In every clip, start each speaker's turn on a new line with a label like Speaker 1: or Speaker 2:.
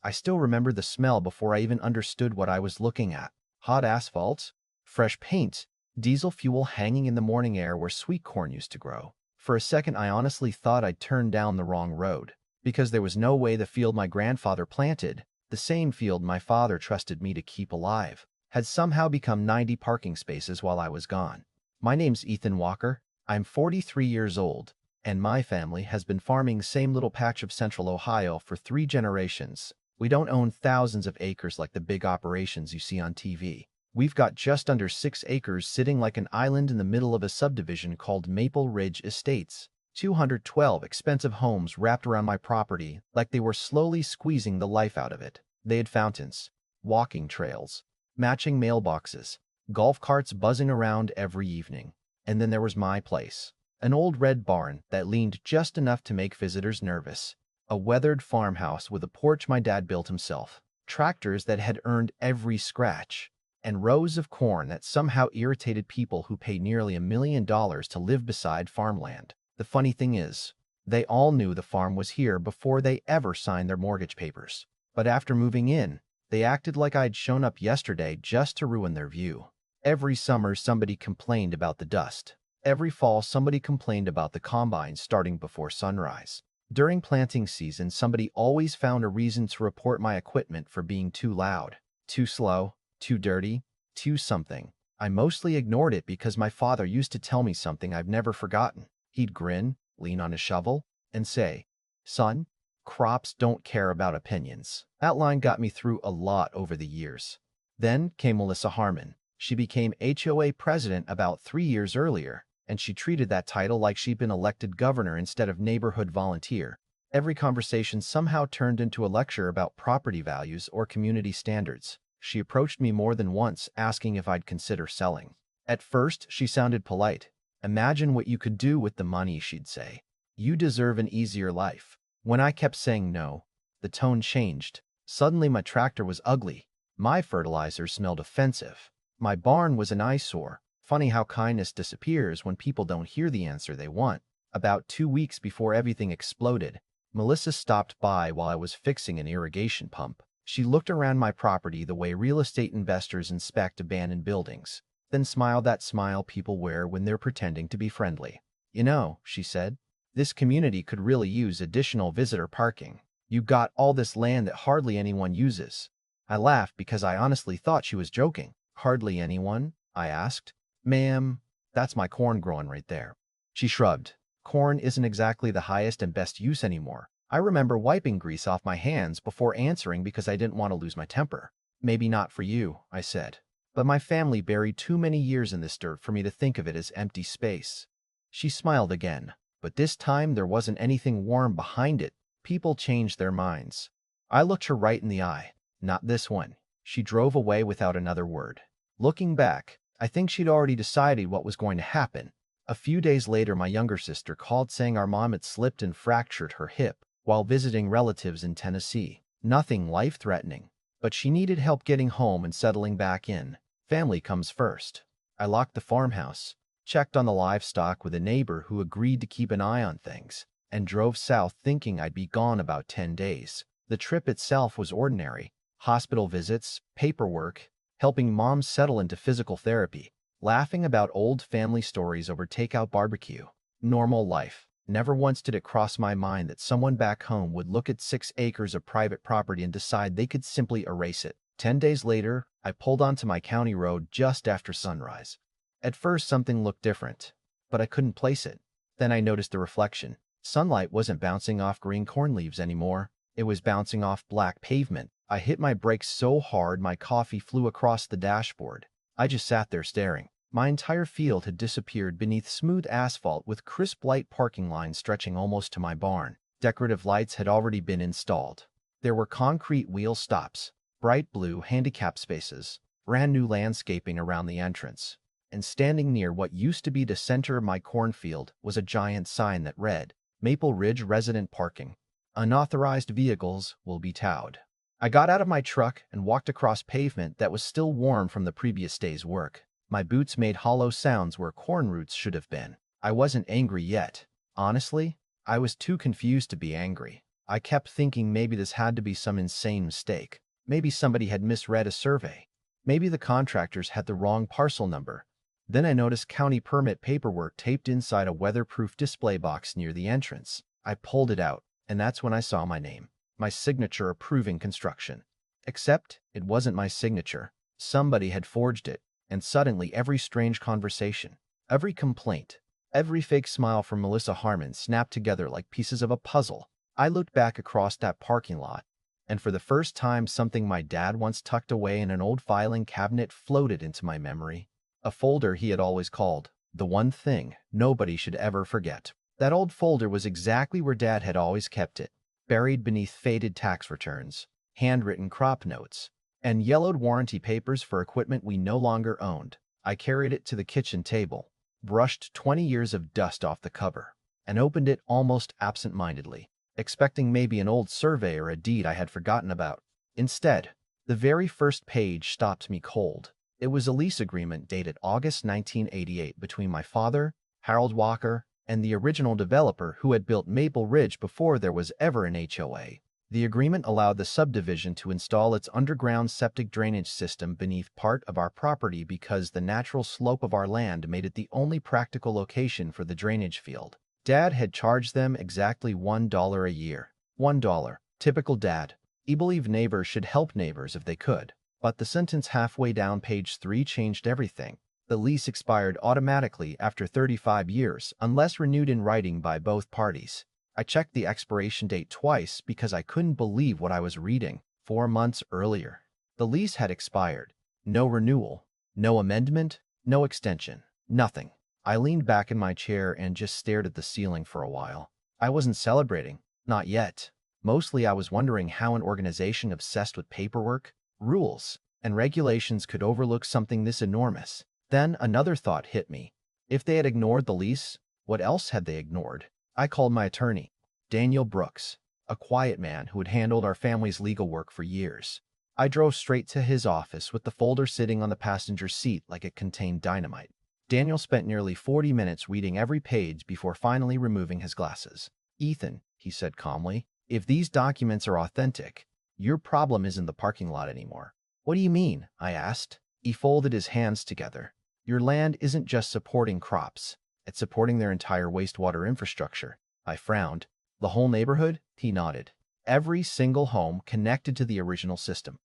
Speaker 1: I still remember the smell before I even understood what I was looking at. Hot asphalt, fresh paint, diesel fuel hanging in the morning air where sweet corn used to grow. For a second, I honestly thought I'd turned down the wrong road, because there was no way the field my grandfather planted, the same field my father trusted me to keep alive, had somehow become 90 parking spaces while I was gone. My name's Ethan Walker. I'm 43 years old, and my family has been farming same little patch of central Ohio for 3 generations. We don't own thousands of acres like the big operations you see on TV. We've got just under 6 acres sitting like an island in the middle of a subdivision called Maple Ridge Estates. 212 expensive homes wrapped around my property like they were slowly squeezing the life out of it. They had fountains, walking trails, matching mailboxes, golf carts buzzing around every evening. And then there was my place, an old red barn that leaned just enough to make visitors nervous, a weathered farmhouse with a porch my dad built himself, tractors that had earned every scratch, and rows of corn that somehow irritated people who paid nearly $1 million to live beside farmland. The funny thing is, they all knew the farm was here before they ever signed their mortgage papers. But after moving in, they acted like I'd shown up yesterday just to ruin their view. Every summer, somebody complained about the dust. Every fall, somebody complained about the combine starting before sunrise. During planting season, somebody always found a reason to report my equipment for being too loud, too slow, too dirty, too something. I mostly ignored it because my father used to tell me something I've never forgotten. He'd grin, lean on his shovel, and say, "Son, crops don't care about opinions." That line got me through a lot over the years. Then came Melissa Harmon. She became HOA president about 3 years earlier, and she treated that title like she'd been elected governor instead of neighborhood volunteer. Every conversation somehow turned into a lecture about property values or community standards. She approached me more than once, asking if I'd consider selling. At first, she sounded polite. "Imagine what you could do with the money," she'd say. "You deserve an easier life." When I kept saying no, the tone changed. Suddenly my tractor was ugly. My fertilizer smelled offensive. My barn was an eyesore. Funny how kindness disappears when people don't hear the answer they want. About 2 weeks before everything exploded, Melissa stopped by while I was fixing an irrigation pump. She looked around my property the way real estate investors inspect abandoned buildings, then smiled that smile people wear when they're pretending to be friendly. "You know," she said, "this community could really use additional visitor parking. You got all this land that hardly anyone uses." I laughed because I honestly thought she was joking. "Hardly anyone?" I asked. "Ma'am, that's my corn growing right there." She shrugged. "Corn isn't exactly the highest and best use anymore." I remember wiping grease off my hands before answering because I didn't want to lose my temper. "Maybe not for you," I said. "But my family buried too many years in this dirt for me to think of it as empty space." She smiled again, but this time there wasn't anything warm behind it. People changed their minds. I looked her right in the eye. "Not this one." She drove away without another word. Looking back, I think she'd already decided what was going to happen. A few days later, my younger sister called saying our mom had slipped and fractured her hip while visiting relatives in Tennessee. Nothing life-threatening, but she needed help getting home and settling back in. Family comes first. I locked the farmhouse, checked on the livestock with a neighbor who agreed to keep an eye on things, and drove south thinking I'd be gone about 10 days. The trip itself was ordinary. Hospital visits, paperwork, helping mom settle into physical therapy, laughing about old family stories over takeout barbecue. Normal life. Never once did it cross my mind that someone back home would look at 6 acres of private property and decide they could simply erase it. 10 days later, I pulled onto my county road just after sunrise. At first, something looked different, but I couldn't place it. Then I noticed the reflection. Sunlight wasn't bouncing off green corn leaves anymore. It was bouncing off black pavement. I hit my brakes so hard my coffee flew across the dashboard. I just sat there staring. My entire field had disappeared beneath smooth asphalt with crisp light parking lines stretching almost to my barn. Decorative lights had already been installed. There were concrete wheel stops, bright blue handicap spaces, brand new landscaping around the entrance. And standing near what used to be the center of my cornfield was a giant sign that read, "Maple Ridge Resident Parking. Unauthorized vehicles will be towed." I got out of my truck and walked across pavement that was still warm from the previous day's work. My boots made hollow sounds where corn roots should have been. I wasn't angry yet. Honestly, I was too confused to be angry. I kept thinking maybe this had to be some insane mistake. Maybe somebody had misread a survey. Maybe the contractors had the wrong parcel number. Then I noticed county permit paperwork taped inside a weatherproof display box near the entrance. I pulled it out, and that's when I saw my name, my signature approving construction. Except it wasn't my signature. Somebody had forged it, and suddenly every strange conversation, every complaint, every fake smile from Melissa Harmon snapped together like pieces of a puzzle. I looked back across that parking lot, and for the first time something my dad once tucked away in an old filing cabinet floated into my memory. A folder he had always called the one thing nobody should ever forget. That old folder was exactly where Dad had always kept it, buried beneath faded tax returns, handwritten crop notes, and yellowed warranty papers for equipment we no longer owned. I carried it to the kitchen table, brushed 20 years of dust off the cover, and opened it almost absent-mindedly, expecting maybe an old survey or a deed I had forgotten about. Instead, the very first page stopped me cold. It was a lease agreement dated August 1988 between my father, Harold Walker, and the original developer who had built Maple Ridge before there was ever an HOA. The agreement allowed the subdivision to install its underground septic drainage system beneath part of our property because the natural slope of our land made it the only practical location for the drainage field. Dad had charged them exactly $1 a year. $1. Typical Dad. He believed neighbors should help neighbors if they could. But the sentence halfway down page 3 changed everything. The lease expired automatically after 35 years unless renewed in writing by both parties. I checked the expiration date twice because I couldn't believe what I was reading. 4 months earlier, the lease had expired. No renewal, no amendment, no extension, nothing. I leaned back in my chair and just stared at the ceiling for a while. I wasn't celebrating, not yet. Mostly I was wondering how an organization obsessed with paperwork, rules, and regulations could overlook something this enormous. Then another thought hit me. If they had ignored the lease, what else had they ignored? I called my attorney, Daniel Brooks, a quiet man who had handled our family's legal work for years. I drove straight to his office with the folder sitting on the passenger seat like it contained dynamite. Daniel spent nearly 40 minutes reading every page before finally removing his glasses. "Ethan," he said calmly, "if these documents are authentic, your problem isn't the parking lot anymore." "What do you mean?" I asked. He folded his hands together. "Your land isn't just supporting crops. It's supporting their entire wastewater infrastructure." I frowned. "The whole neighborhood?" He nodded. "Every single home connected to the original system."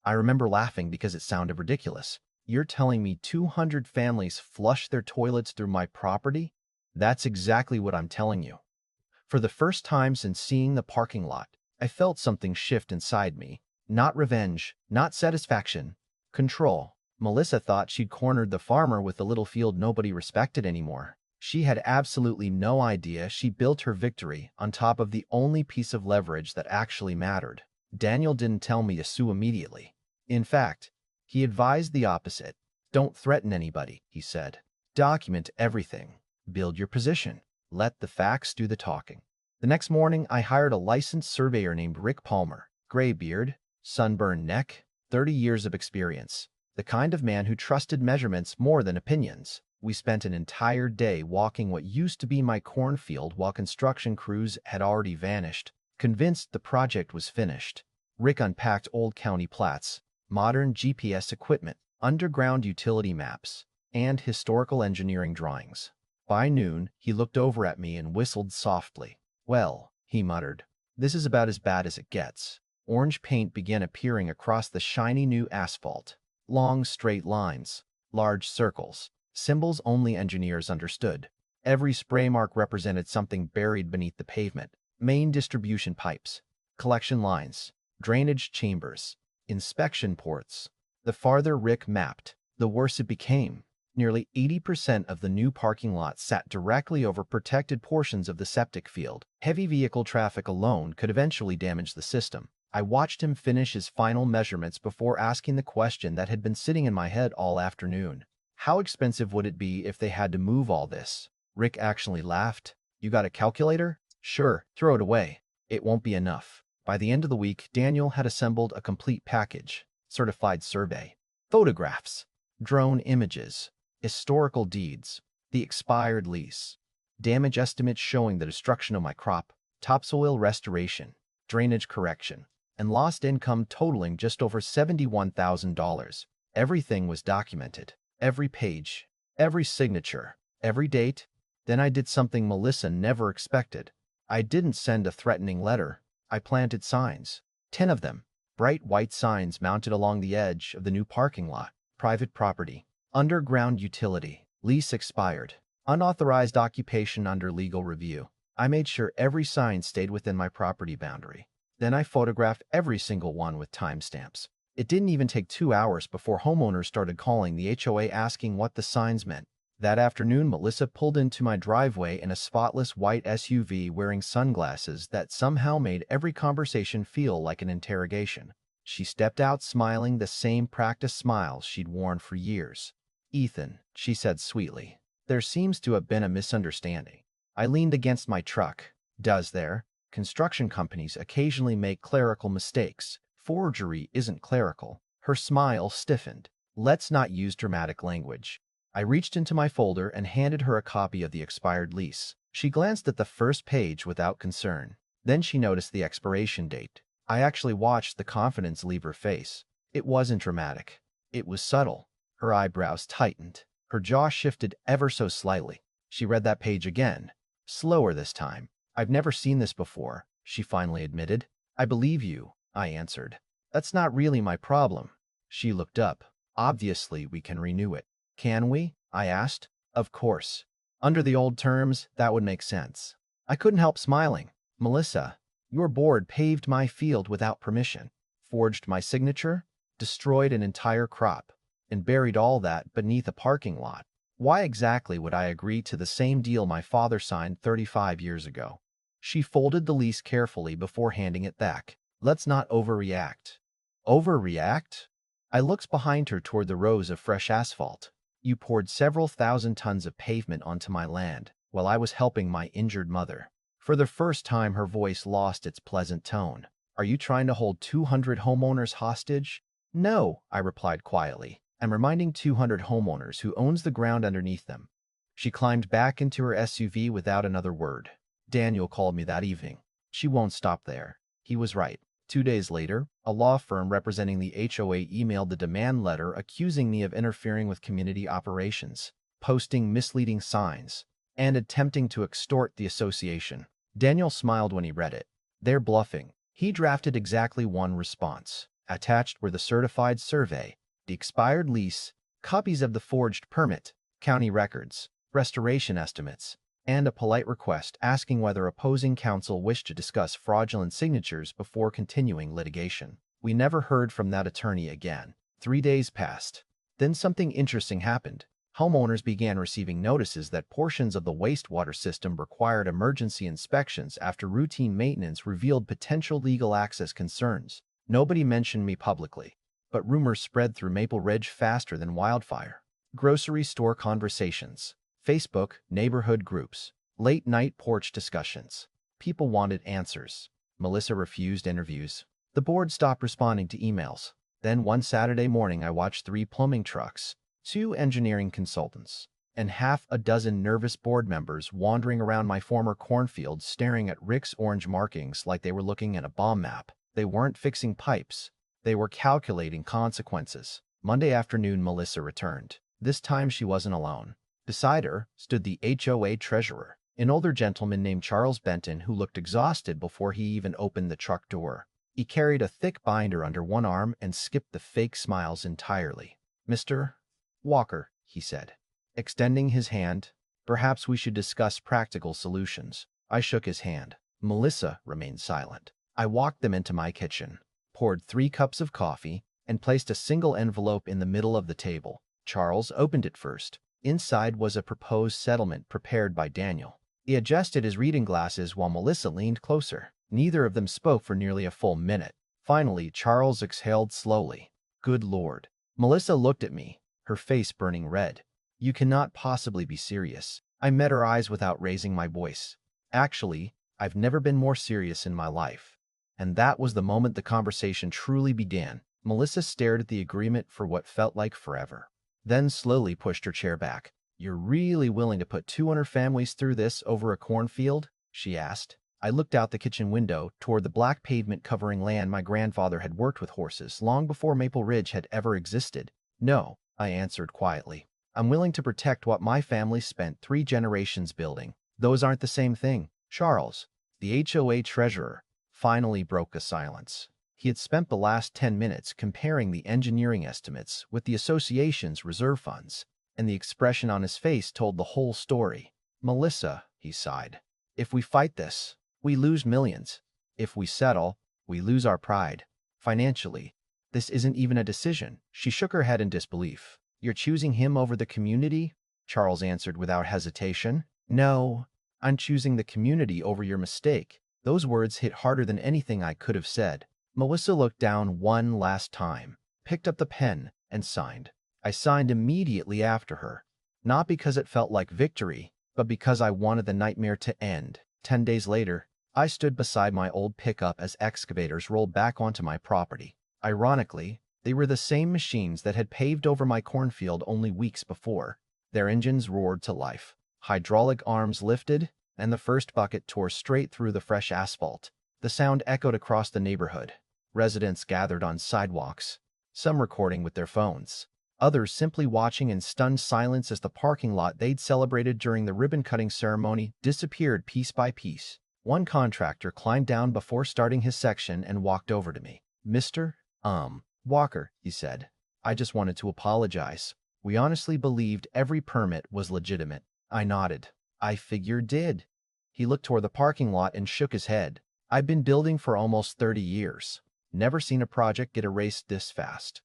Speaker 1: I remember laughing because it sounded ridiculous. "You're telling me 200 families flush their toilets through my property?" "That's exactly what I'm telling you." For the first time since seeing the parking lot, I felt something shift inside me. Not revenge, not satisfaction. Control. Melissa thought she'd cornered the farmer with the little field nobody respected anymore. She had absolutely no idea she built her victory on top of the only piece of leverage that actually mattered. Daniel didn't tell me to sue immediately. In fact, he advised the opposite. "Don't threaten anybody," he said. "Document everything. Build your position. Let the facts do the talking." The next morning, I hired a licensed surveyor named Rick Palmer. Gray beard, sunburned neck, 30 years of experience. The kind of man who trusted measurements more than opinions. We spent an entire day walking what used to be my cornfield while construction crews had already vanished, convinced the project was finished. Rick unpacked old county plats, modern GPS equipment, underground utility maps, and historical engineering drawings. By noon, he looked over at me and whistled softly. "Well," he muttered, "this is about as bad as it gets." Orange paint began appearing across the shiny new asphalt. Long, straight lines, large circles, symbols only engineers understood. Every spray mark represented something buried beneath the pavement. Main distribution pipes, collection lines, drainage chambers, inspection ports. The farther Rick mapped, the worse it became. Nearly 80% of the new parking lot sat directly over protected portions of the septic field. Heavy vehicle traffic alone could eventually damage the system. I watched him finish his final measurements before asking the question that had been sitting in my head all afternoon. How expensive would it be if they had to move all this? Rick actually laughed. "You got a calculator? Sure, throw it away. It won't be enough." By the end of the week, Daniel had assembled a complete package: certified survey, photographs, drone images, historical deeds, the expired lease, damage estimates showing the destruction of my crop, topsoil restoration, drainage correction, and lost income totaling just over $71,000. Everything was documented. Every page, every signature, every date. Then I did something Melissa never expected. I didn't send a threatening letter. I planted signs. 10 of them. Bright white signs mounted along the edge of the new parking lot. Private property. Underground utility. Lease expired. Unauthorized occupation under legal review. I made sure every sign stayed within my property boundary. Then I photographed every single one with timestamps. It didn't even take 2 hours before homeowners started calling the HOA asking what the signs meant. That afternoon, Melissa pulled into my driveway in a spotless white SUV wearing sunglasses that somehow made every conversation feel like an interrogation. She stepped out smiling the same practiced smile she'd worn for years. "Ethan," she said sweetly, "there seems to have been a misunderstanding." I leaned against my truck. "Does there? Construction companies occasionally make clerical mistakes. Forgery isn't clerical." Her smile stiffened. "Let's not use dramatic language." I reached into my folder and handed her a copy of the expired lease. She glanced at the first page without concern. Then she noticed the expiration date. I actually watched the confidence leave her face. It wasn't dramatic. It was subtle. Her eyebrows tightened. Her jaw shifted ever so slightly. She read that page again, slower this time. "I've never seen this before," she finally admitted. "I believe you," I answered. "That's not really my problem." She looked up. "Obviously, we can renew it." "Can we?" I asked. "Of course. Under the old terms, that would make sense." I couldn't help smiling. "Melissa, your board paved my field without permission, forged my signature, destroyed an entire crop, and buried all that beneath a parking lot. Why exactly would I agree to the same deal my father signed 35 years ago?" She folded the lease carefully before handing it back. "Let's not overreact." "Overreact?" I looked behind her toward the rows of fresh asphalt. "You poured several thousand tons of pavement onto my land while I was helping my injured mother." For the first time, her voice lost its pleasant tone. "Are you trying to hold 200 homeowners hostage?" "No," I replied quietly. "I'm reminding 200 homeowners who owns the ground underneath them." She climbed back into her SUV without another word. "Daniel called me that evening." She won't stop there. He was right. 2 days later, a law firm representing the HOA emailed the demand letter accusing me of interfering with community operations, posting misleading signs, and attempting to extort the association. Daniel smiled when he read it. "They're bluffing." He drafted exactly one response. Attached were the certified survey, the expired lease, copies of the forged permit, county records, restoration estimates, and a polite request asking whether opposing counsel wished to discuss fraudulent signatures before continuing litigation. We never heard from that attorney again. 3 days passed. Then something interesting happened. Homeowners began receiving notices that portions of the wastewater system required emergency inspections after routine maintenance revealed potential legal access concerns. Nobody mentioned me publicly, but rumors spread through Maple Ridge faster than wildfire. Grocery store conversations, Facebook, neighborhood groups, late-night porch discussions. People wanted answers. Melissa refused interviews. The board stopped responding to emails. Then one Saturday morning, I watched 3 plumbing trucks, 2 engineering consultants, and half a dozen nervous board members wandering around my former cornfield staring at Rick's orange markings like they were looking at a bomb map. They weren't fixing pipes. They were calculating consequences. Monday afternoon, Melissa returned. This time she wasn't alone. Beside her stood the HOA treasurer, an older gentleman named Charles Benton who looked exhausted before he even opened the truck door. He carried a thick binder under one arm and skipped the fake smiles entirely. "Mr. Walker," he said, extending his hand, "perhaps we should discuss practical solutions." I shook his hand. Melissa remained silent. I walked them into my kitchen, poured 3 cups of coffee, and placed a single envelope in the middle of the table. Charles opened it first. Inside was a proposed settlement prepared by Daniel. He adjusted his reading glasses while Melissa leaned closer. Neither of them spoke for nearly a full minute. Finally, Charles exhaled slowly. "Good Lord." Melissa looked at me, her face burning red. "You cannot possibly be serious." I met her eyes without raising my voice. "Actually, I've never been more serious in my life." And that was the moment the conversation truly began. Melissa stared at the agreement for what felt like forever, then slowly pushed her chair back. "You're really willing to put 200 families through this over a cornfield?" she asked. I looked out the kitchen window toward the black pavement covering land my grandfather had worked with horses long before Maple Ridge had ever existed. No, I answered quietly. I'm willing to protect what my family spent 3 generations building. Those aren't the same thing. Charles, the HOA treasurer, finally broke a silence. He had spent the last 10 minutes comparing the engineering estimates with the association's reserve funds, and the expression on his face told the whole story. Melissa, he sighed. If we fight this, we lose millions. If we settle, we lose our pride. Financially, this isn't even a decision. She shook her head in disbelief. You're choosing him over the community? Charles answered without hesitation. No, I'm choosing the community over your mistake. Those words hit harder than anything I could have said. Melissa looked down one last time, picked up the pen, and signed. I signed immediately after her, not because it felt like victory, but because I wanted the nightmare to end. 10 days later, I stood beside my old pickup as excavators rolled back onto my property. Ironically, they were the same machines that had paved over my cornfield only weeks before. Their engines roared to life. Hydraulic arms lifted, and the first bucket tore straight through the fresh asphalt. The sound echoed across the neighborhood. Residents gathered on sidewalks, some recording with their phones, others simply watching in stunned silence as the parking lot they'd celebrated during the ribbon-cutting ceremony disappeared piece by piece. One contractor climbed down before starting his section and walked over to me. Mr. Walker, he said. I just wanted to apologize. We honestly believed every permit was legitimate. I nodded. I figured did. He looked toward the parking lot and shook his head. I've been building for almost 30 years. Never seen a project get erased this fast.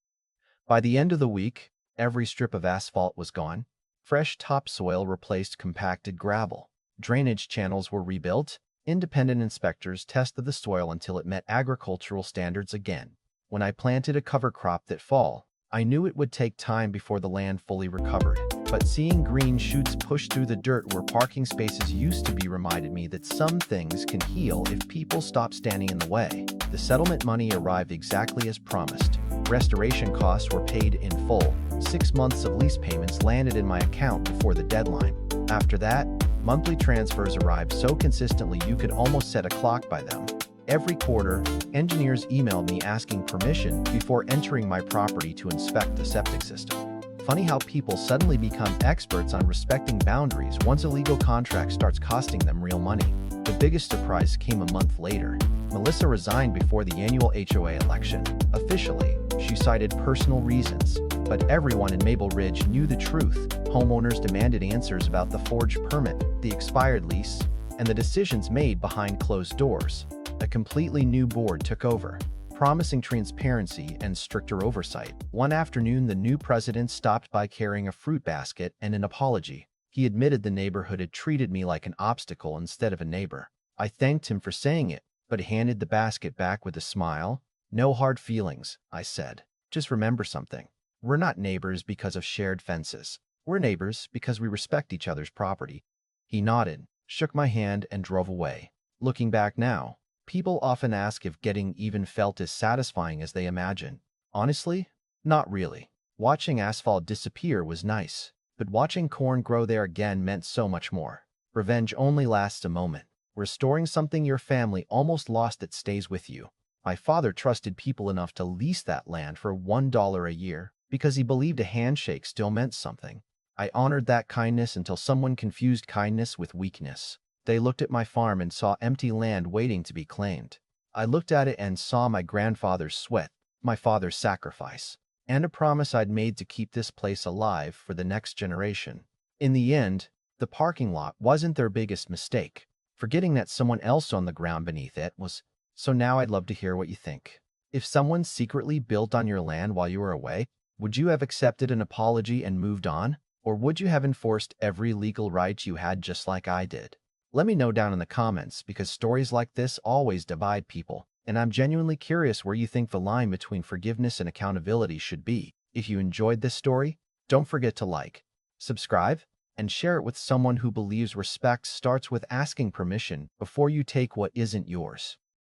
Speaker 1: By the end of the week, every strip of asphalt was gone. Fresh topsoil replaced compacted gravel. Drainage channels were rebuilt. Independent inspectors tested the soil until it met agricultural standards again. When I planted a cover crop that fall, I knew it would take time before the land fully recovered. But seeing green shoots push through the dirt where parking spaces used to be reminded me that some things can heal if people stop standing in the way. The settlement money arrived exactly as promised. Restoration costs were paid in full. 6 months of lease payments landed in my account before the deadline. After that, monthly transfers arrived so consistently you could almost set a clock by them. Every quarter, engineers emailed me asking permission before entering my property to inspect the septic system. Funny how people suddenly become experts on respecting boundaries once a legal contract starts costing them real money. The biggest surprise came a month later. Melissa resigned before the annual HOA election. Officially, she cited personal reasons, but everyone in Maple Ridge knew the truth. Homeowners demanded answers about the forged permit, the expired lease, and the decisions made behind closed doors. A completely new board took over, promising transparency and stricter oversight. One afternoon, the new president stopped by carrying a fruit basket and an apology. He admitted the neighborhood had treated me like an obstacle instead of a neighbor. I thanked him for saying it, but handed the basket back with a smile. No hard feelings, I said. Just remember something. We're not neighbors because of shared fences. We're neighbors because we respect each other's property. He nodded, shook my hand, and drove away. Looking back now, people often ask if getting even felt as satisfying as they imagine. Honestly, not really. Watching asphalt disappear was nice, but watching corn grow there again meant so much more. Revenge only lasts a moment. Restoring something your family almost lost that stays with you. My father trusted people enough to lease that land for $1 a year because he believed a handshake still meant something. I honored that kindness until someone confused kindness with weakness. They looked at my farm and saw empty land waiting to be claimed. I looked at it and saw my grandfather's sweat, my father's sacrifice, and a promise I'd made to keep this place alive for the next generation. In the end, the parking lot wasn't their biggest mistake. Forgetting that someone else owned the ground beneath it was. So now I'd love to hear what you think. If someone secretly built on your land while you were away, would you have accepted an apology and moved on? Or would you have enforced every legal right you had just like I did? Let me know down in the comments because stories like this always divide people, and I'm genuinely curious where you think the line between forgiveness and accountability should be. If you enjoyed this story, don't forget to like, subscribe, and share it with someone who believes respect starts with asking permission before you take what isn't yours.